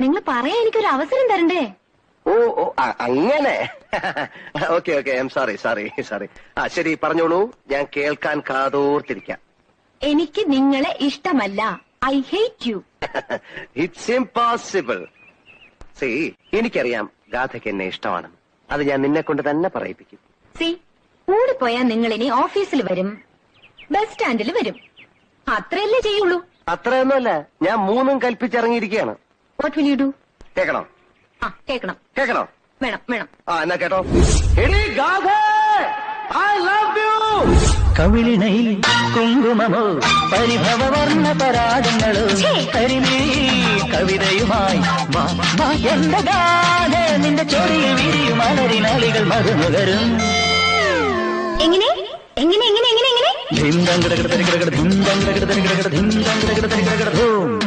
നിങ്ങൾ പറയാൻ എനിക്കൊരു അവസരം തരണ്ടേ? ഓ ഓ അങ്ങനെ. Okay okay, I am sorry sorry sorry. ശരി, പറഞ്ഞോളൂ, ഞാൻ കേൾക്കാൻ കാതോർത്തിരിക്കാം. എനിക്ക് നിങ്ങളെ ഇഷ്ടമല്ല. I hate you. It's impossible. C, എനിക്കറിയാം ഗാഥയ്ക്ക് എന്നെ ഇഷ്ടമാണ്. അത് ഞാൻ നിന്നെ കൊണ്ട് തന്നെ പറയിപ്പിക്കും. സി, കൂടിപ്പോയാൽ നിങ്ങൾ ഇനി ഓഫീസിൽ വരും, ബസ് സ്റ്റാൻഡിൽ വരും, അത്രയല്ലേ ചെയ്യുള്ളൂ. അത്രയൊന്നുമല്ല, ഞാൻ മൂന്നും കൽപ്പിച്ചിറങ്ങിയിരിക്കുകയാണ്. What will you do? കേൾക്കണോ? കേൾക്കണം. കേൾക്കണോ? വേണം വേണം. എന്നാ കേട്ടോ. എടീ ഗാഥ, ഐ ലവ് യു. കവിളിണയിൽ കുങ്കുമമോ പരിഭവവർണ്ണ പരാഗങ്ങളോ കരിമീ കവിതയുമായി എന്റെ ഗാഥ നിന്റെ ചൊടിയിൽ വിരിയും അലരിനാളികൾ മറുനുകരും. എങ്ങനെ എങ്ങനെ എങ്ങനെ എങ്ങനെ എങ്ങനെ ധിന്തം കിടകിട തരികിടകിട ധിന്തം കിടകിട തരികിടകിട ധിന്തം കിടകിട തരികിടകിട ധൂം.